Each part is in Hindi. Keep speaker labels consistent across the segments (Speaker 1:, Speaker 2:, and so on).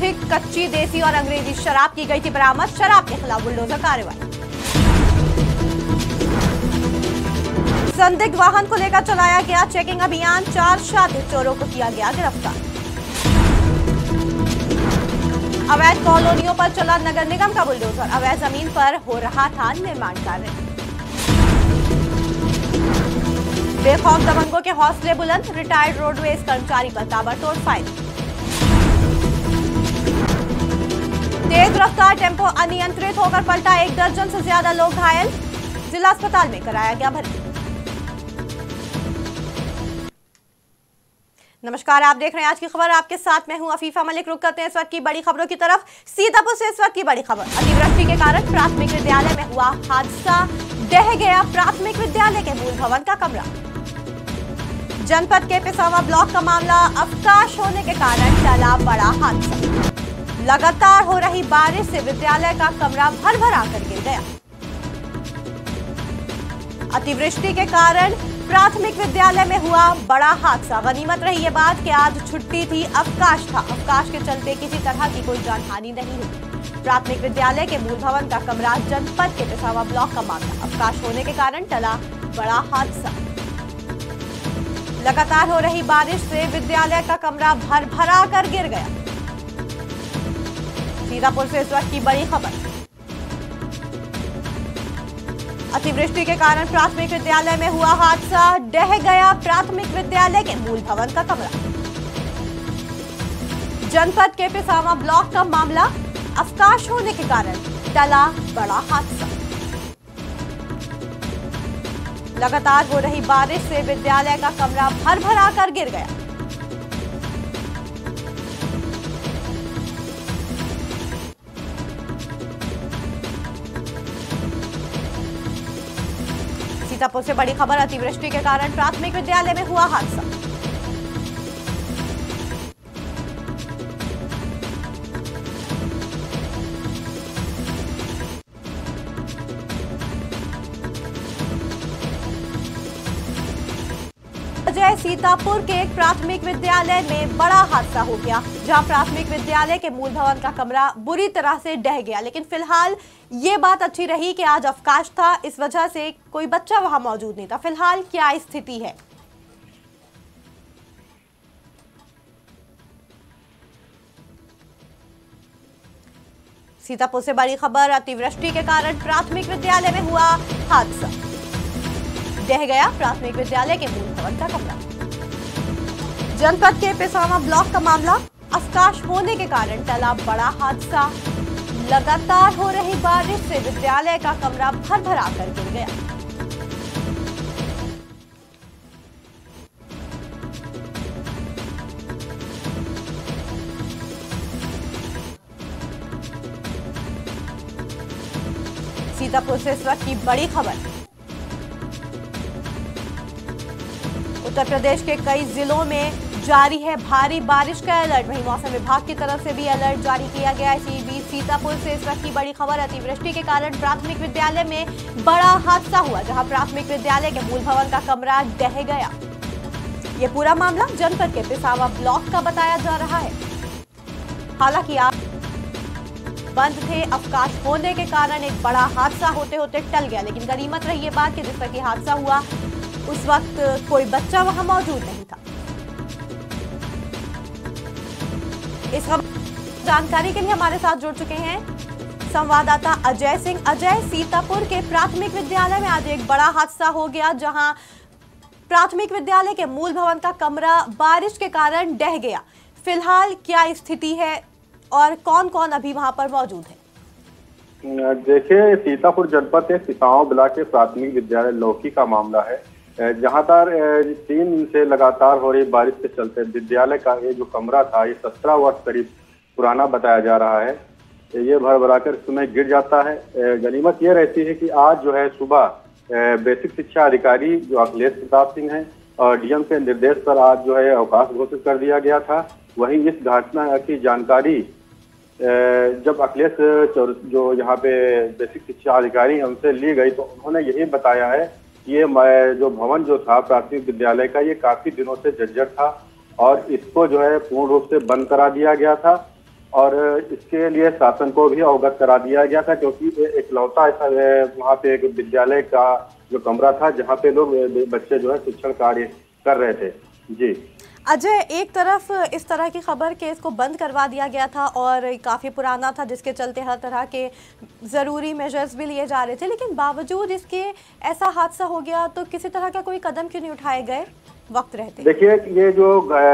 Speaker 1: अधिक कच्ची देसी और अंग्रेजी शराब की गई थी बरामद। शराब के खिलाफ बुलडोजर कार्रवाई। संदिग्ध वाहन को लेकर चलाया गया चेकिंग अभियान। 4 शातिर चोरों को किया गया गिरफ्तार। अवैध कॉलोनियों पर चला नगर निगम का बुलडोजर। अवैध जमीन पर हो रहा था निर्माण कार्य। बेखौफ दबंगों के हौसले बुलंद। रिटायर्ड रोडवेज कर्मचारी पर ताबड़तोड़ फायरिंग। तेज रफ्तार टेम्पो अनियंत्रित होकर पलटा। 1 दर्जन से ज्यादा लोग घायल। जिला अस्पताल में कराया गया भर्ती। नमस्कार, आप देख रहे हैं आज की खबर। आपके साथ मैं हूं अफीफा मलिक। रुक करते हैं इस वक्त की बड़ी खबरों की तरफ। सीतापुर से इस वक्त की बड़ी खबर। अतिवृष्टि के कारण प्राथमिक विद्यालय में हुआ हादसा। ढह गया प्राथमिक विद्यालय के मूल भवन का कमरा। जनपद के पिसावा ब्लॉक का मामला। अवकाश होने के कारण टला बड़ा हादसा। लगातार हो रही बारिश से विद्यालय का कमरा भर-भरा कर गिर गया। अतिवृष्टि के कारण प्राथमिक विद्यालय में हुआ बड़ा हादसा। गनीमत रही ये बात कि आज छुट्टी थी, अवकाश था। अवकाश के चलते किसी तरह की कोई जानहानि नहीं हुई। प्राथमिक विद्यालय के मूल भवन का कमरा। जनपद के पिसावा ब्लॉक का मामला। अवकाश होने के कारण टला बड़ा हादसा। लगातार हो रही बारिश से विद्यालय का कमरा भर-भरा कर गिर गया। सीतापुर से इस वक्त की बड़ी खबर। अतिवृष्टि के कारण प्राथमिक विद्यालय में हुआ हादसा। ढह गया प्राथमिक विद्यालय के मूल भवन का कमरा। जनपद के पिसावा ब्लॉक का मामला। अवकाश होने के कारण टला बड़ा हादसा। लगातार हो रही बारिश से विद्यालय का कमरा भर-भरा कर गिर गया। सीतापुर से बड़ी खबर। अतिवृष्टि के कारण प्राथमिक विद्यालय में हुआ हादसा। अजय सीतापुर के एक प्राथमिक विद्यालय में बड़ा हादसा हो गया, जहां प्राथमिक विद्यालय के मूल भवन का कमरा बुरी तरह से ढह गया। लेकिन फिलहाल ये बात अच्छी रही कि आज अवकाश था, इस वजह से कोई बच्चा वहां मौजूद नहीं था। फिलहाल क्या स्थिति है? सीतापुर से बड़ी खबर। अतिवृष्टि के कारण प्राथमिक विद्यालय में हुआ हादसा। ढह गया प्राथमिक विद्यालय के मूल भवन का कमरा। जनपद के पिसावा ब्लॉक का मामला। अवकाश होने के कारण टला बड़ा हादसा। लगातार हो रही बारिश से विद्यालय का कमरा भर-भरा कर गिर गया। सीतापुर से इस वक्त की बड़ी खबर। उत्तर प्रदेश के कई जिलों में जारी है भारी बारिश का अलर्ट। वहीं मौसम विभाग की तरफ से भी अलर्ट जारी किया गया है। इसी बीच सीतापुर से इस वक्त की बड़ी खबर। अतिवृष्टि के कारण प्राथमिक विद्यालय में बड़ा हादसा हुआ, जहां प्राथमिक विद्यालय के मूल भवन का कमरा ढह गया। ये पूरा मामला जनपद के पिसावा ब्लॉक का बताया जा रहा है। हालांकि आप बंद थे, अवकाश होने के कारण एक बड़ा हादसा होते होते टल गया। लेकिन गनीमत रही ये बात कि जिस वक्त ये हादसा हुआ उस वक्त कोई बच्चा वहां मौजूद नहीं था। इस जानकारी के लिए हमारे साथ जुड़ चुके हैं संवाददाता अजय सिंह। अजय, सीतापुर के प्राथमिक विद्यालय में आज एक बड़ा हादसा हो गया, जहां प्राथमिक विद्यालय के मूल भवन का कमरा बारिश के कारण ढह गया। फिलहाल क्या स्थिति है और कौन कौन अभी वहां पर मौजूद है?
Speaker 2: देखिए, सीतापुर जनपद के पिसावा ब्लॉक के प्राथमिक विद्यालय लौकी का मामला है, जहां पर 3 दिन से लगातार हो रही बारिश के चलते विद्यालय का ये जो कमरा था, ये 17 वर्ष करीब पुराना बताया जा रहा है। ये भर-भरा कर इसमें गिर जाता है। गनीमत ये रहती है कि आज जो है सुबह बेसिक शिक्षा अधिकारी जो अखिलेश प्रताप सिंह हैं और डीएम के निर्देश पर आज जो है अवकाश घोषित कर दिया गया था। वहीं इस घटना की जानकारी जब अखिलेश जो यहाँ पे बेसिक शिक्षा अधिकारी हैं उनसे ली गई, तो उन्होंने यही बताया है कि ये जो भवन जो था प्राथमिक विद्यालय का, ये काफी दिनों से जर्जर था और इसको जो है पूर्ण रूप से बंद करा दिया गया था। और इसके लिए शासन को भी अवगत करा दिया गया था, क्योंकि इकलौता ऐसा वहाँ पे एक विद्यालय का जो कमरा था जहाँ पे लोग बच्चे जो है शिक्षण कार्य कर रहे थे। जी
Speaker 1: अजय, एक तरफ इस तरह की खबर के इसको बंद करवा दिया गया था और काफ़ी पुराना था, जिसके चलते हर तरह के ज़रूरी मेजर्स भी लिए जा रहे थे, लेकिन बावजूद इसके ऐसा हादसा हो गया तो किसी तरह का कोई कदम क्यों नहीं उठाए गए वक्त रहते?
Speaker 2: देखिए, ये जो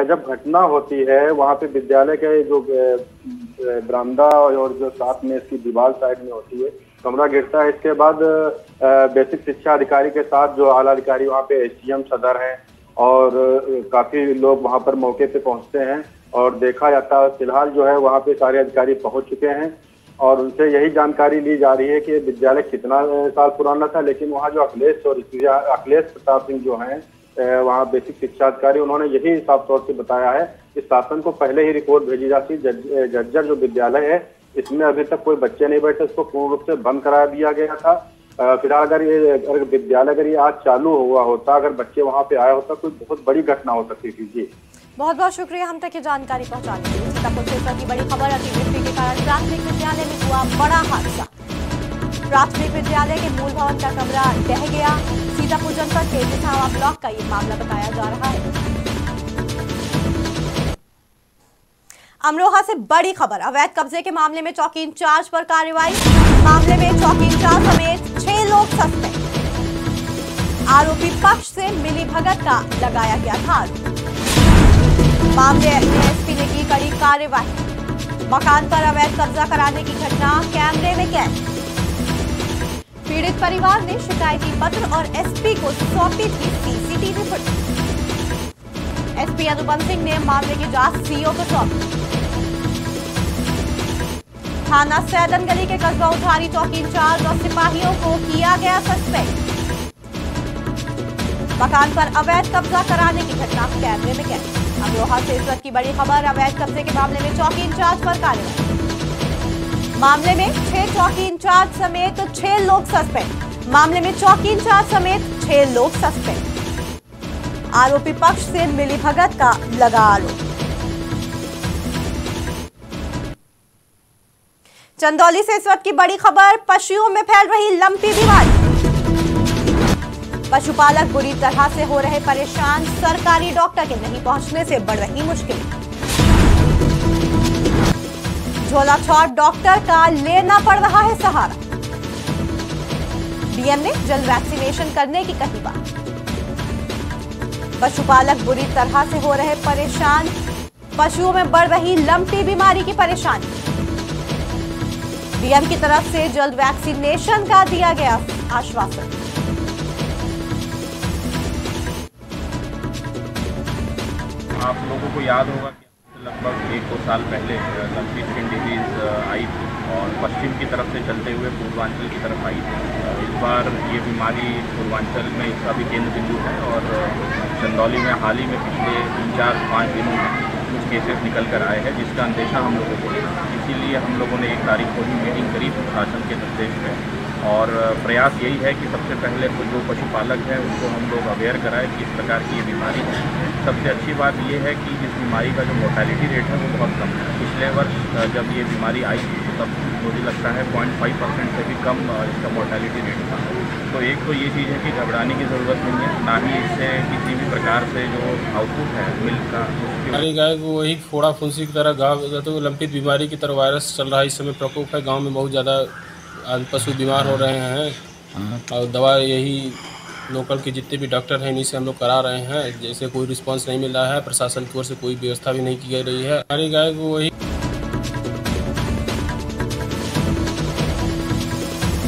Speaker 2: जब घटना होती है वहाँ पे विद्यालय के जो बरामदा और जो साथ में इसकी दीवार साइड में होती है, कमरा गिरता है। इसके बाद बेसिक शिक्षा अधिकारी के साथ जो आला अधिकारी वहाँ पे SDM सदर हैं और काफी लोग वहाँ पर मौके पे पहुँचते हैं और देखा जाता है। फिलहाल जो है वहाँ पे सारे अधिकारी पहुँच चुके हैं और उनसे यही जानकारी ली जा रही है कि विद्यालय कितना साल पुराना था, लेकिन वहाँ जो अखिलेश प्रताप सिंह जो हैं वहाँ बेसिक शिक्षा अधिकारी, उन्होंने यही साफ तौर से बताया है कि शासन को पहले ही रिपोर्ट भेजी जाती। जर्जर जो विद्यालय है इसमें अभी तक कोई बच्चे नहीं बैठे, इसको पूर्ण रूप से बंद करा दिया गया था। फिलहाल अगर विद्यालय आज चालू हुआ होता, अगर बच्चे वहाँ पे आया होता, कोई बहुत बड़ी घटना हो सकती थी। जी
Speaker 1: बहुत बहुत शुक्रिया हम तक ये जानकारी पहुंचाने के लिए। सीतापुर से की बड़ी खबर, अतिवृष्टि के कारण प्राथमिक विद्यालय में हुआ बड़ा हादसा। प्राथमिक विद्यालय के मूल भवन का कमरा ढह गया। सीतापुर जनपद के जिसावा ब्लॉक का ये मामला बताया जा रहा है। अमरोहा से बड़ी खबर, अवैध कब्जे के मामले में चौकी इंचार्ज पर कार्रवाई। मामले में चौकी इंचार्ज समेत 6 लोग सस्पेंड। आरोपी पक्ष से मिली भगत का लगाया गया था आरोप। मामले में एसपी ने की कड़ी कार्रवाई। मकान पर अवैध कब्जा कराने की घटना कैमरे में कैद। पीड़ित परिवार ने शिकायती पत्र और एसपी को सौंपी थी CCTV footage. SP Anupam Singh ने मामले की जांच सीओ को सौंपी। थाना सैदन गली के कस्बा उधारी चौकी इंचार्ज और सिपाहियों को किया गया सस्पेंड। मकान पर अवैध कब्जा कराने की घटना कैमरे में कैद। अमरोहा से इस वक्त की बड़ी खबर, अवैध कब्जे के मामले में चौकी इंचार्ज पर कार्रवाई। मामले में 6 चौकी इंचार्ज समेत 6 लोग सस्पेंड। मामले में चौकी इंचार्ज समेत 6 लोग सस्पेंड। आरोपी पक्ष से मिली भगत का लगा आरोप। चंदौली से इस वक्त की बड़ी खबर, पशुओं में फैल रही लंपी बीमारी। पशुपालक बुरी तरह से हो रहे परेशान, सरकारी डॉक्टर के नहीं पहुंचने से बढ़ रही मुश्किल। झोला छाप डॉक्टर का लेना पड़ रहा है सहारा। डीएम ने जल्द वैक्सीनेशन करने की कही बात। पशुपालक बुरी तरह से हो रहे परेशान, पशुओं में बढ़ रही लंपी बीमारी की परेशानी। डीएम की तरफ से जल्द वैक्सीनेशन का दिया गया आश्वासन।
Speaker 3: आप लोगों को याद होगा कि लगभग 1-2 साल पहले लंपी स्किन डिजीज आई थी और पश्चिम की तरफ से चलते हुए पूर्वांचल की तरफ आई थी। इस बार ये बीमारी पूर्वांचल में इसका भी केंद्र बिंदु है और चंदौली में हाल ही में पिछले 3-4-5 दिनों में कुछ केसेस निकल कर आए हैं, जिसका अंदेशा हम लोगों को है। इसीलिए हम लोगों ने 1 तारीख को ही मीटिंग करी प्रशासन के निर्देश पे और प्रयास यही है कि सबसे पहले तो जो पशुपालक हैं उनको हम लोग अवेयर कराएं कि इस प्रकार की ये बीमारी है। सबसे अच्छी बात ये है कि इस बीमारी का जो मोर्टेलिटी रेट है वो बहुत कम है। पिछले वर्ष जब ये बीमारी आई थी तब मुझे लगता है 0.5% से भी कम इसका मोर्टेलिटी रेट था। तो एक तो ये चीज़ है कि घबराने की ज़रूरत नहीं है, ना ही इससे किसी भी प्रकार से जो आउटपुट है मिल्क का
Speaker 4: हमारी गाय को वही फोड़ा फुंसी की तरह घाव, तो लंपित बीमारी की तरह वायरस चल रहा है। इस समय प्रकोप है, गांव में बहुत ज़्यादा पशु बीमार हो रहे हैं और दवा यही लोकल के जितने भी डॉक्टर हैं इन्हीं से हम लोग करा रहे हैं। जैसे कोई रिस्पांस नहीं मिल रहा है, प्रशासन की ओर से कोई व्यवस्था भी नहीं की रही है। हमारी गाय को वही।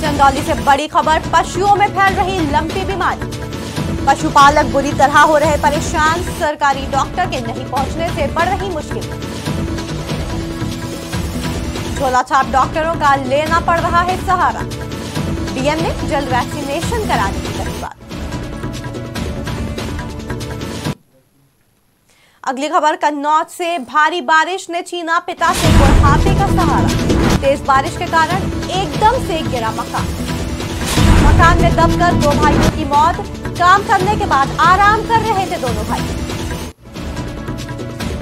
Speaker 1: चंदौली से बड़ी खबर, पशुओं में फैल रही लंपी बीमारी। पशुपालक बुरी तरह हो रहे परेशान, सरकारी डॉक्टर के नहीं पहुंचने से बढ़ रही मुश्किल। झोला छाप डॉक्टरों का लेना पड़ रहा है सहारा। डीएम ने जल्द वैक्सीनेशन कराने की कही बात। अगली खबर, कन्नौज से भारी बारिश ने छीना पिता से बुढ़ापे का सहारा। तेज बारिश के कारण एकदम से गिरा मकान में दबकर 2 भाइयों की मौत। काम करने के बाद आराम कर रहे थे दोनों भाई।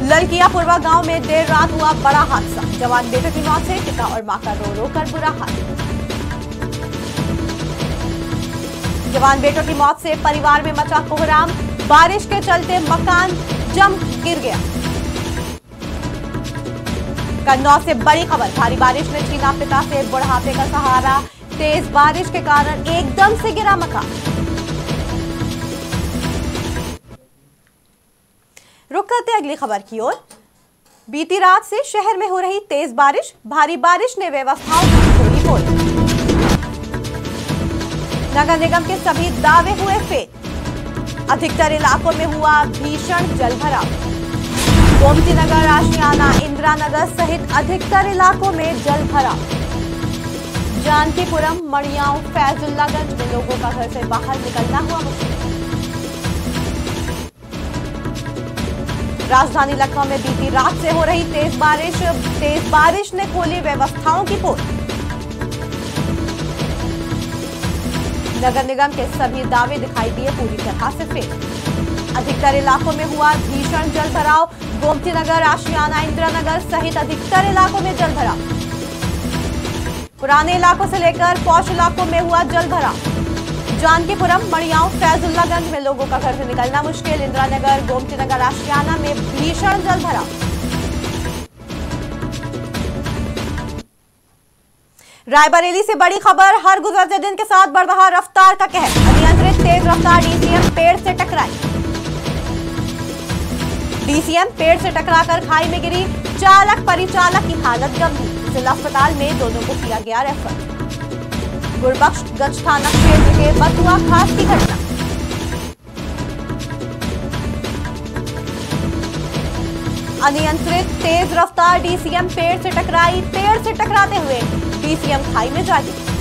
Speaker 1: ललकियापुरवा गांव में देर रात हुआ बड़ा हादसा। जवान बेटे की मौत से पिता और मां का रो रो कर बुरा हाल। जवान बेटों की मौत से परिवार में मचा कोहराम। बारिश के चलते मकान जम गिर गया। कन्नौज से बड़ी खबर, भारी बारिश ने छीना पिता से बुढ़ापे का सहारा। तेज बारिश के कारण एकदम से गिरा मकान। रुक करते अगली खबर की ओर। बीती रात से शहर में हो रही तेज बारिश, भारी बारिश ने व्यवस्थाओं को खोली पोल। नगर निगम के सभी दावे हुए फेल। अधिकतर इलाकों में हुआ भीषण जलभराव। गोमती नगर, आशियाना, इंदिरा नगर सहित अधिकतर इलाकों में जलभराव। जानकीपुरम, मड़ियाओं, फैजुल्लागंज में लोगों का घर से बाहर निकलना हुआ मुश्किल। राजधानी लखनऊ में बीती रात से हो रही तेज बारिश ने खोली व्यवस्थाओं की पोल। नगर निगम के सभी दावे दिखाई दिए पूरी तरह से फेल। अधिकतर इलाकों में हुआ भीषण जलभराव। गोमती नगर, आशियाना, इंदिरा नगर सहित अधिकतर इलाकों में जलभराव। पुराने इलाकों से लेकर पौष इलाकों में हुआ जलभराव। जानकीपुरम, मड़ियाओं, फैजुल्लागंज में लोगों का घर से निकलना मुश्किल। इंदिरा नगर, गोमती नगर, आशियाना में भीषण जलभराव। रायबरेली से बड़ी खबर, हर गुजरते दिन के साथ बढ़ रहा रफ्तार का कहर। अनियंत्रित तेज रफ्तार डीसीएम पेड़ से टकराई। डीसीएम पेड़ से टकराकर खाई में गिरी। चालक परिचालक की हालत गंभीर। जिला अस्पताल में दोनों को किया गया रेफर। गुरबख्शगंज थाना क्षेत्र के बथुआ खास की घटना। अनियंत्रित तेज रफ्तार डीसीएम पेड़ से टकराई। पेड़ से टकराते हुए डीसीएम खाई में जा गिरी।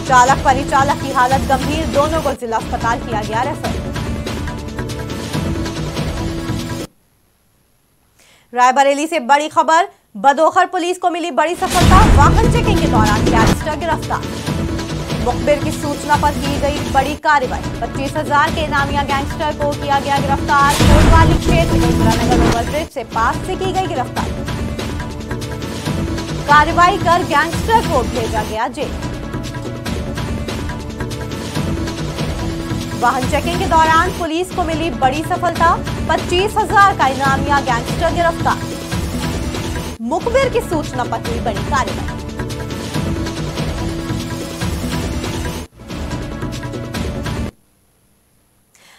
Speaker 1: चालक परिचालक की हालत गंभीर। दोनों को जिला अस्पताल किया गया रेफर। रायबरेली से बड़ी खबर, बदोखर पुलिस को मिली बड़ी सफलता। वाहन चेकिंग के दौरान गैंगस्टर गिरफ्तार। मुखबिर की सूचना पर की गई बड़ी कार्रवाई। 25,000 के इनामिया गैंगस्टर को किया गया गिरफ्तार। कोतवाली क्षेत्र में इंदिरा नगर ओवरब्रिज से पास से की गई गिरफ्तारी। कार्रवाई कर गैंगस्टर को भेजा गया जेल। वाहन चेकिंग के दौरान पुलिस को मिली बड़ी सफलता। 25,000 का इनामिया गैंगस्टर गिरफ्तार। मुखबिर की सूचना पर हुई बड़ी कार्रवाई।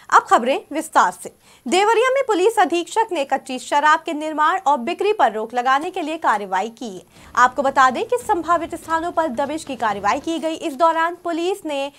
Speaker 1: अब खबरें विस्तार से। देवरिया में पुलिस अधीक्षक ने कच्ची शराब के निर्माण और बिक्री पर रोक लगाने के लिए कार्रवाई की है। आपको बता दें कि संभावित स्थानों पर दबिश की कार्रवाई की गई। इस दौरान पुलिस ने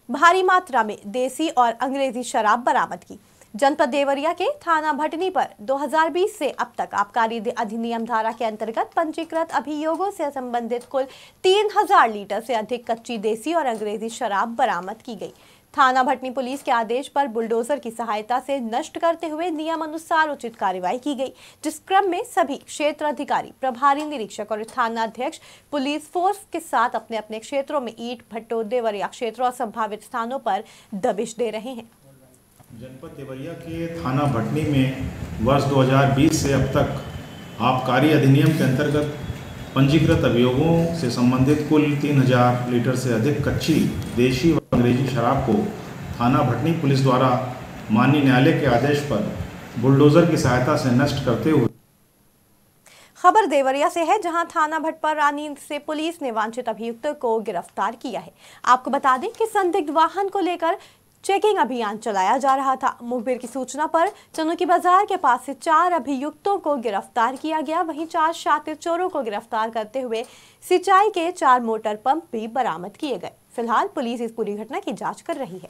Speaker 1: भारी मात्रा में देसी और अंग्रेजी शराब बरामद की। जनपद देवरिया के थाना भटनी पर 2020 से अब तक आबकारी अधिनियम धारा के अंतर्गत पंजीकृत अभियोगों से संबंधित कुल 3000 लीटर से अधिक कच्ची देसी और अंग्रेजी शराब बरामद की गई। थाना भटनी पुलिस के आदेश पर बुलडोजर की सहायता से नष्ट करते हुए नियम अनुसार उचित कार्रवाई की गई, जिस क्रम में सभी क्षेत्र अधिकारी, प्रभारी निरीक्षक और थाना अध्यक्ष पुलिस फोर्स के साथ अपने अपने क्षेत्रों में ईंट भट्टों, देवरिया क्षेत्र और संभावित स्थानों पर दबिश दे रहे हैं।
Speaker 5: जनपद देवरिया के थाना भटनी में वर्ष 2020 से अब तक आबकारी अधिनियम के अंतर्गत पंजीकृत अभियोगों से संबंधित कुल 3000 लीटर से अधिक कच्ची देशी व अंग्रेजी शराब को थाना भटनी पुलिस द्वारा माननीय न्यायालय के आदेश पर बुलडोजर की सहायता से नष्ट करते हुए।
Speaker 1: खबर देवरिया से है, जहां थाना भटपरानी से पुलिस ने वांछित अभियुक्त को गिरफ्तार किया है। आपको बता दें कि संदिग्ध वाहन को लेकर चेकिंग अभियान चलाया जा रहा था। मुखबिर की सूचना पर चनुकी बाजार के पास से 4 अभियुक्तों को गिरफ्तार किया गया। वहीं 4 शातिर चोरों को गिरफ्तार करते हुए सिंचाई के 4 मोटर पंप भी बरामद किए गए। फिलहाल पुलिस इस पूरी घटना की जांच कर रही है।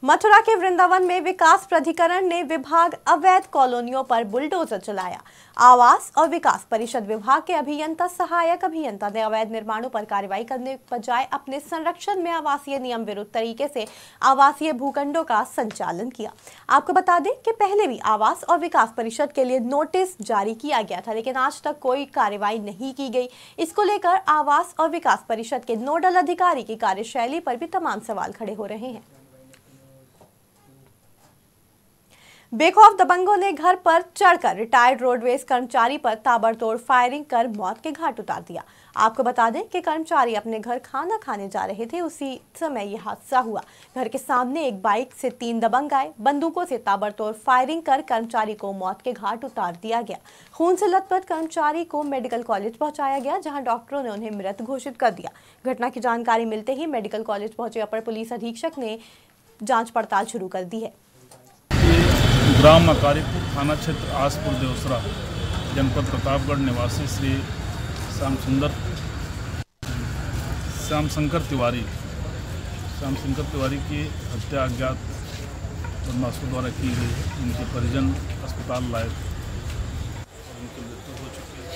Speaker 1: मथुरा के वृंदावन में विकास प्राधिकरण ने विभाग अवैध कॉलोनियों पर बुलडोजर चलाया। आवास और विकास परिषद विभाग के अभियंता सहायक अभियंता ने अवैध निर्माणों पर कार्रवाई करने के बजाय अपने संरक्षण में आवासीय नियम विरुद्ध तरीके से आवासीय भूखंडों का संचालन किया। आपको बता दें कि पहले भी आवास और विकास परिषद के लिए नोटिस जारी किया गया था, लेकिन आज तक कोई कार्रवाई नहीं की गई। इसको लेकर आवास और विकास परिषद के नोडल अधिकारी की कार्यशैली पर भी तमाम सवाल खड़े हो रहे हैं। बेखौफ दबंगों ने घर पर चढ़कर रिटायर्ड रोडवेज कर्मचारी पर ताबड़तोड़ फायरिंग कर मौत के घाट उतार दिया। आपको बता दें कि कर्मचारी अपने घर खाना खाने जा रहे थे, उसी समय यह हादसा हुआ। घर के सामने एक बाइक से 3 दबंग आए, बंदूकों से ताबड़तोड़ फायरिंग कर कर्मचारी को मौत के घाट उतार दिया गया। खून से लथपथ कर्मचारी को मेडिकल कॉलेज पहुंचाया गया, जहां डॉक्टरों ने उन्हें मृत घोषित कर दिया। घटना की जानकारी मिलते ही मेडिकल कॉलेज पहुंचे अपर पुलिस अधीक्षक ने जाँच पड़ताल शुरू कर दी है।
Speaker 6: ग्राम अकारीपुर थाना क्षेत्र आसपुर देवसरा जनपद प्रतापगढ़ निवासी श्री श्याम शंकर तिवारी की हत्या अज्ञात बदमाशों द्वारा की गई है। उनके परिजन अस्पताल लाए और उनकी मृत्यु हो चुकी है।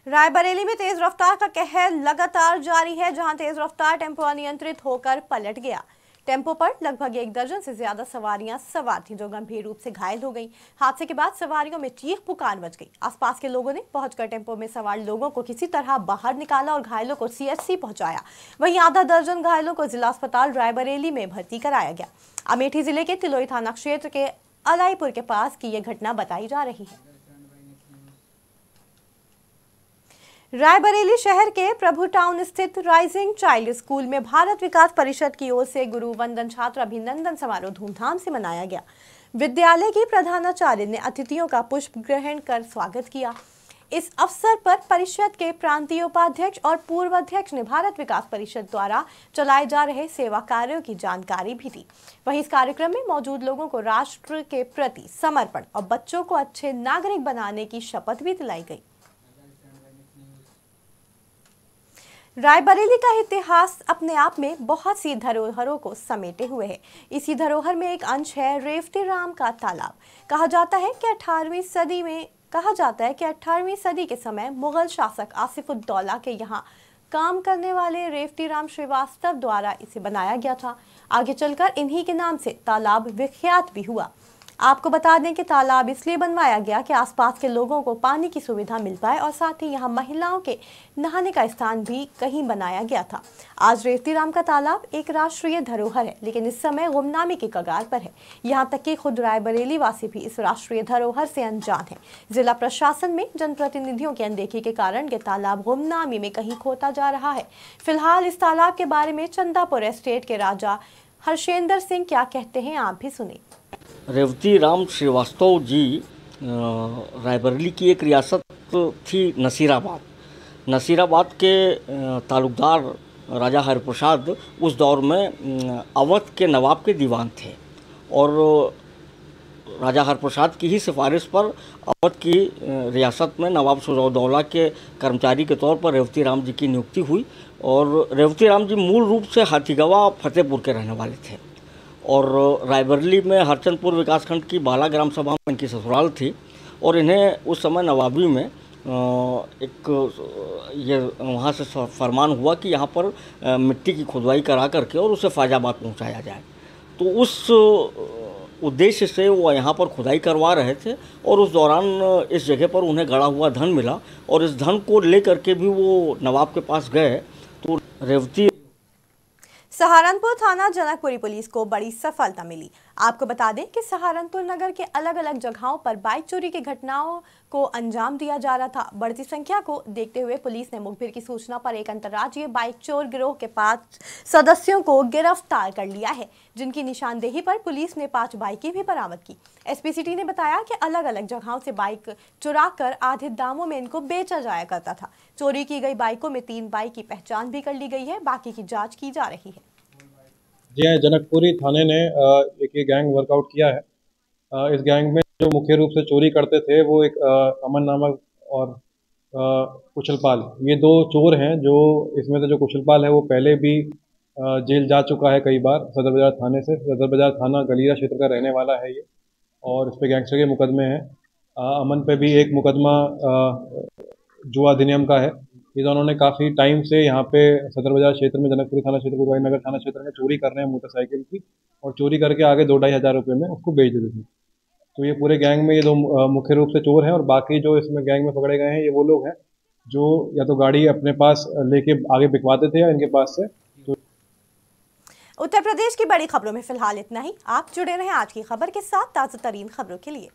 Speaker 1: रायबरेली में तेज रफ्तार का कहर लगातार जारी है, जहां तेज रफ्तार टेम्पो अनियंत्रित होकर पलट गया। टेम्पो पर लगभग 1 दर्जन से ज्यादा सवारियां सवार थीं, जो गंभीर रूप से घायल हो गईं। हादसे के बाद सवारियों में चीख पुकार मच गई। आसपास के लोगों ने पहुंचकर टेम्पो में सवार लोगों को किसी तरह बाहर निकाला और घायलों को सीएचसी पहुंचाया। वहीं आधा दर्जन घायलों को जिला अस्पताल रायबरेली में भर्ती कराया गया। अमेठी जिले के तिलोई थाना क्षेत्र के अलाईपुर के पास की यह घटना बताई जा रही है। रायबरेली शहर के प्रभु टाउन स्थित राइजिंग चाइल्ड स्कूल में भारत विकास परिषद की ओर से गुरु वंदन छात्र अभिनंदन समारोह धूमधाम से मनाया गया। विद्यालय की प्रधानाचार्य ने अतिथियों का पुष्प ग्रहण कर स्वागत किया। इस अवसर पर परिषद के प्रांतीय उपाध्यक्ष और पूर्व अध्यक्ष ने भारत विकास परिषद द्वारा चलाए जा रहे सेवा कार्यों की जानकारी भी दी। वहीं इस कार्यक्रम में मौजूद लोगों को राष्ट्र के प्रति समर्पण और बच्चों को अच्छे नागरिक बनाने की शपथ भी दिलाई गई। रायबरेली का इतिहास अपने आप में बहुत सी धरोहरों को समेटे हुए है। इसी धरोहर में एक अंश है रेवती राम का तालाब। कहा जाता है कि 18वीं सदी के समय मुगल शासक आसिफुद्दौला के यहाँ काम करने वाले रेवती राम श्रीवास्तव द्वारा इसे बनाया गया था। आगे चलकर इन्हीं के नाम से तालाब विख्यात भी हुआ। आपको बता दें कि तालाब इसलिए बनवाया गया कि आसपास के लोगों को पानी की सुविधा मिल पाए और साथ ही यहाँ महिलाओं के नहाने का स्थान भी कहीं बनाया गया था। आज रेवती राम का तालाब एक राष्ट्रीय धरोहर है, लेकिन इस समय गुमनामी की कगार पर है। यहाँ तक कि खुद रायबरेली वासी भी इस राष्ट्रीय धरोहर से अनजान है। जिला प्रशासन में जनप्रतिनिधियों की अनदेखी के कारण ये तालाब गुमनामी में कहीं खोता जा रहा है। फिलहाल इस तालाब के बारे में चंदापुर एस्टेट के राजा हर्षेंद्र सिंह क्या कहते हैं, आप भी सुने।
Speaker 7: रेवती राम श्रीवास्तव जी रायबरेली की एक रियासत थी नसीराबाद के तालुकदार राजा हरिप्रसाद उस दौर में अवध के नवाब के दीवान थे और राजा हरिप्रसाद की ही सिफारिश पर अवध की रियासत में नवाब सुजाउद्दौला के कर्मचारी के तौर पर रेवती राम जी की नियुक्ति हुई। और रेवती राम जी मूल रूप से हाथीगवा फतेहपुर के रहने वाले थे और रायबरेली में हरचंदपुर विकासखंड की बाला ग्राम सभा में इनकी ससुराल थी और इन्हें उस समय नवाबी में ये वहाँ से फरमान हुआ कि यहाँ पर मिट्टी की खुदाई करा करके और उसे फैजाबाद पहुँचाया जाए। तो उस उद्देश्य से वो यहाँ पर खुदाई करवा रहे थे और उस दौरान इस जगह पर उन्हें गड़ा हुआ धन मिला और इस धन को ले करके भी वो नवाब के पास गए। तो रेवती
Speaker 1: सहारनपुर थाना जनकपुरी पुलिस को बड़ी सफलता मिली। आपको बता दें कि सहारनपुर नगर के अलग अलग जगहों पर बाइक चोरी की घटनाओं को अंजाम दिया जा रहा था। बढ़ती संख्या को देखते हुए पुलिस ने मुखबिर की सूचना पर एक अंतर्राज्यीय बाइक चोर गिरोह के 5 सदस्यों को गिरफ्तार कर लिया है, जिनकी निशानदेही पर पुलिस ने 5 बाइकें भी बरामद की। एसपी सिटी ने बताया कि अलग अलग जगहों से बाइक चुराकर आधे दामों में इनको बेचा जाया करता था। चोरी की गई बाइकों में 3 बाइक की पहचान भी कर ली गई है, बाकी की जाँच की जा रही है।
Speaker 8: जी हाँ, जनकपुरी थाने ने एक ये गैंग वर्कआउट किया है। इस गैंग में जो मुख्य रूप से चोरी करते थे वो एक अमन नामक और कुशलपाल, ये 2 चोर हैं। जो इसमें से जो कुशलपाल है वो पहले भी जेल जा चुका है कई बार सदर बाजार थाने से। सदर बाजार थाना गलीरा क्षेत्र का रहने वाला है ये, और इस पे गैंगस्टर के मुकदमे हैं। अमन पे भी एक मुकदमा जुआ अधिनियम का है। ये दोनों ने काफ़ी टाइम से यहाँ पे सदर बाजार क्षेत्र में, जनकपुरी थाना क्षेत्र, गुरुवाई नगर थाना क्षेत्र में चोरी कर रहे हैं मोटरसाइकिल की, और चोरी करके आगे 2-2.5 हज़ार रुपये में उसको बेच देते थे। तो ये पूरे गैंग में ये दो मुख्य रूप से चोर हैं, और बाकी जो इसमें गैंग में पकड़े गए हैं ये वो लोग हैं जो या तो गाड़ी अपने पास लेके आगे बिकवाते थे या इनके पास से।
Speaker 1: उत्तर प्रदेश की बड़ी खबरों में फिलहाल इतना ही। आप जुड़े रहें आज की खबर के साथ ताज़ा तरीन खबरों के लिए।